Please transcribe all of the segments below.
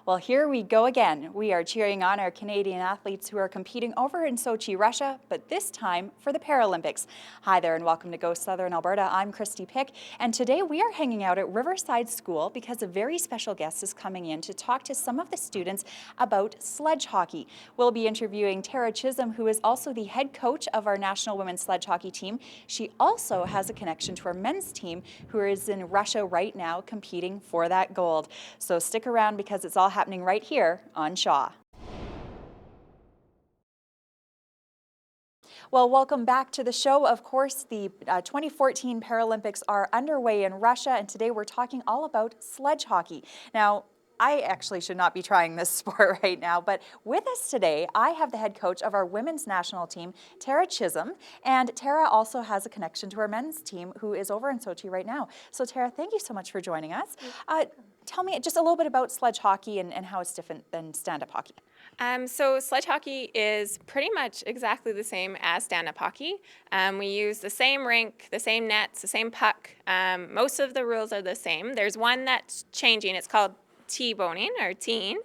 Well, here we go again. We are cheering on our Canadian athletes who are competing over in Sochi, Russia, but this time for the Paralympics. Hi there and welcome to Go Southern Alberta. I'm Christy Pick, and today we are hanging out at Riverside School because a very special guest is coming in to talk to some of the students about sledge hockey. We'll be interviewing Tara Chisholm, who is also the head coach of our national women's sledge hockey team. She also has a connection to our men's team, who is in Russia right now competing for that gold. So stick around because it's all happening right here on Shaw. Well, welcome back to the show. Of course, the 2014 Paralympics are underway in Russia, and today we're talking all about sledge hockey. Now, I actually should not be trying this sport right now, but with us today, I have the head coach of our women's national team, Tara Chisholm, and Tara also has a connection to our men's team who is over in Sochi right now. So Tara, thank you so much for joining us. Tell me just a little bit about sledge hockey and how it's different than stand-up hockey. So sledge hockey is pretty much exactly the same as stand-up hockey. We use the same rink, the same nets, the same puck. Most of the rules are the same. There's one that's changing. It's called T-boning or teen,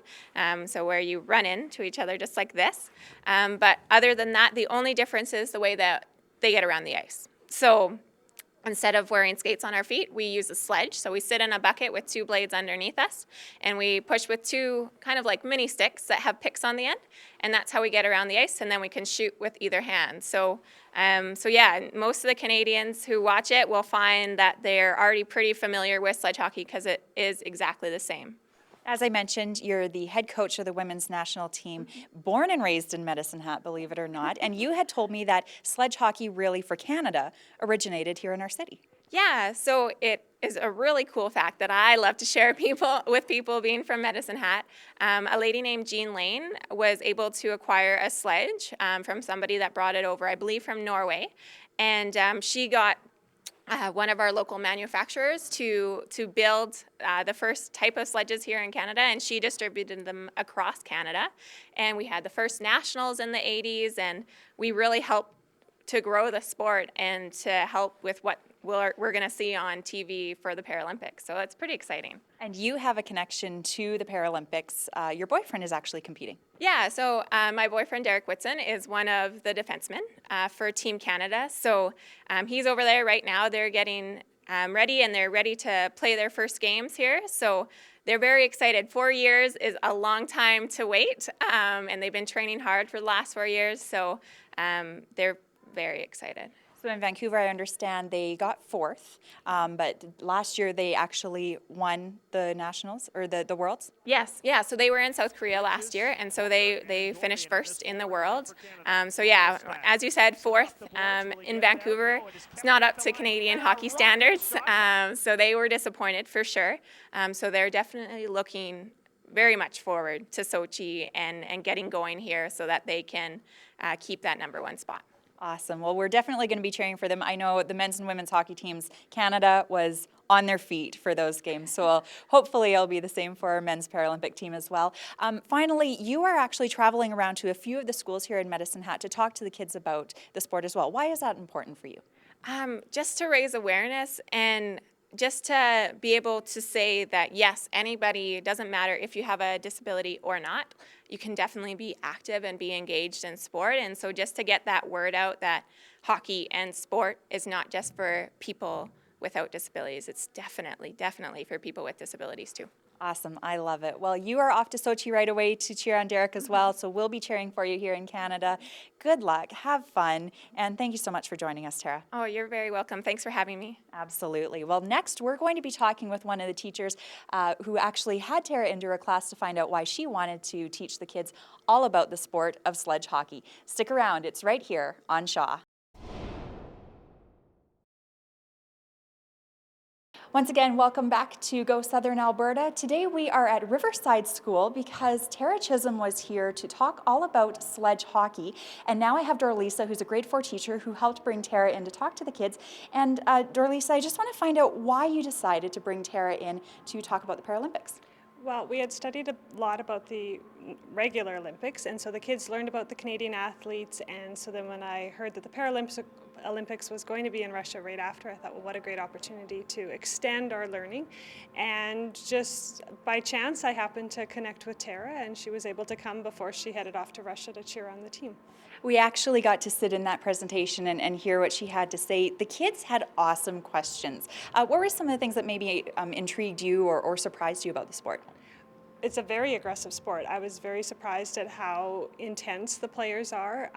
so where you run into each other just like this. But other than that, the only difference is the way that they get around the ice. So instead of wearing skates on our feet, we use a sledge. So we sit in a bucket with two blades underneath us, and we push with two kind of like mini sticks that have picks on the end, and that's how we get around the ice, and then we can shoot with either hand. So yeah, most of the Canadians who watch it will find that they're already pretty familiar with sledge hockey because it is exactly the same. As I mentioned, you're the head coach of the women's national team, born and raised in Medicine Hat, believe it or not, and you had told me that sledge hockey really for Canada originated here in our city. Yeah, so it is a really cool fact that I love to share with people being from Medicine Hat. A lady named Jean Lane was able to acquire a sledge from somebody that brought it over, I believe from Norway, and she got one of our local manufacturers to build the first type of sledges here in Canada, and she distributed them across Canada. And we had the first nationals in the 80s, and we really helped to grow the sport and to help with what we're going to see on TV for the Paralympics. So it's pretty exciting. And you have a connection to the Paralympics. Your boyfriend is actually competing. Yeah, so my boyfriend, Derek Whitson, is one of the defensemen for Team Canada. So he's over there right now. They're getting ready, and they're ready to play their first games here. So they're very excited. 4 years is a long time to wait, and they've been training hard for the last 4 years. So they're very excited. So in Vancouver, I understand they got fourth, but last year they actually won the nationals or the worlds. Yes, yeah. So they were in South Korea last year, and so they finished first in the world. So yeah, as you said, fourth in Vancouver. It's not up to Canadian hockey standards, so they were disappointed for sure. So they're definitely looking very much forward to Sochi and getting going here so that they can keep that #1 spot. Awesome. Well, we're definitely going to be cheering for them. I know the men's and women's hockey teams, Canada was on their feet for those games. So hopefully it'll be the same for our men's Paralympic team as well. Finally, you are actually traveling around to a few of the schools here in Medicine Hat to talk to the kids about the sport as well. Why is that important for you? Just to raise awareness and just to be able to say that, yes, anybody, doesn't matter if you have a disability or not, you can definitely be active and be engaged in sport. And so just to get that word out that hockey and sport is not just for people without disabilities, it's definitely for people with disabilities too. Awesome. I love it. Well, you are off to Sochi right away to cheer on Derek as well, so we'll be cheering for you here in Canada. Good luck. Have fun. And thank you so much for joining us, Tara. Oh, you're very welcome. Thanks for having me. Absolutely. Well, next we're going to be talking with one of the teachers who actually had Tara into her class to find out why she wanted to teach the kids all about the sport of sledge hockey. Stick around. It's right here on Shaw. Once again, welcome back to Go Southern Alberta. Today we are at Riverside School because Tara Chisholm was here to talk all about sledge hockey. And now I have Dorlisa, who's a grade 4 teacher who helped bring Tara in to talk to the kids. And Dorlisa, I just want to find out why you decided to bring Tara in to talk about the Paralympics. Well, we had studied a lot about the regular Olympics, and so the kids learned about the Canadian athletes, and so then when I heard that the Olympics was going to be in Russia right after, I thought, well, what a great opportunity to extend our learning. And just by chance, I happened to connect with Tara, and she was able to come before she headed off to Russia to cheer on the team. We actually got to sit in that presentation and hear what she had to say. The kids had awesome questions. What were some of the things that maybe intrigued you or surprised you about the sport? It's a very aggressive sport. I was very surprised at how intense the players are,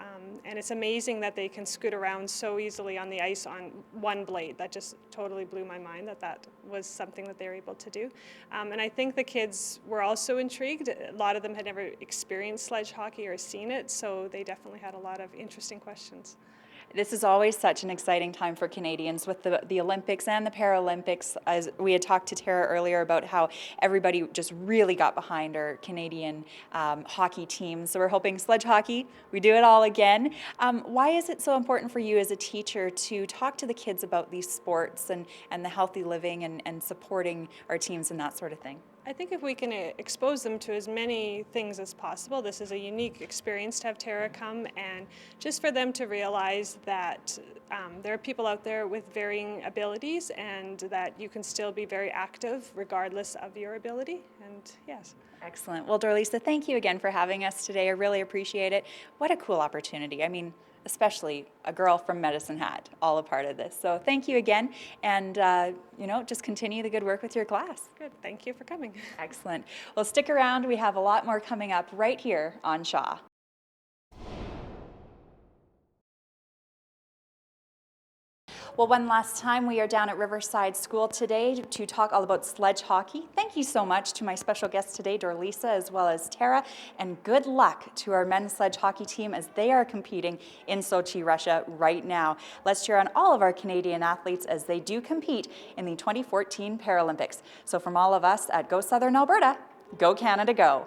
and it's amazing that they can scoot around so easily on the ice on one blade. That just totally blew my mind that was something that they were able to do. And I think the kids were also intrigued. A lot of them had never experienced sledge hockey or seen it, so they definitely had a lot of interesting questions. This is always such an exciting time for Canadians with the Olympics and the Paralympics. As we had talked to Tara earlier about how everybody just really got behind our Canadian hockey team. So we're hoping sledge hockey, we do it all again. Why is it so important for you as a teacher to talk to the kids about these sports and the healthy living and supporting our teams and that sort of thing? I think if we can expose them to as many things as possible, this is a unique experience to have Tara come, and just for them to realize that there are people out there with varying abilities and that you can still be very active regardless of your ability, and yes. Excellent. Well, Dorlisa, thank you again for having us today. I really appreciate it. What a cool opportunity. I mean, especially a girl from Medicine Hat, all a part of this. So thank you again, and just continue the good work with your class. Good. Thank you for coming. Excellent. Well, stick around. We have a lot more coming up right here on Shaw. Well, one last time, we are down at Riverside School today to talk all about sledge hockey. Thank you so much to my special guests today, Dorlisa, as well as Tara, and good luck to our men's sledge hockey team as they are competing in Sochi, Russia right now. Let's cheer on all of our Canadian athletes as they do compete in the 2014 Paralympics. So from all of us at Go Southern Alberta, go Canada, go!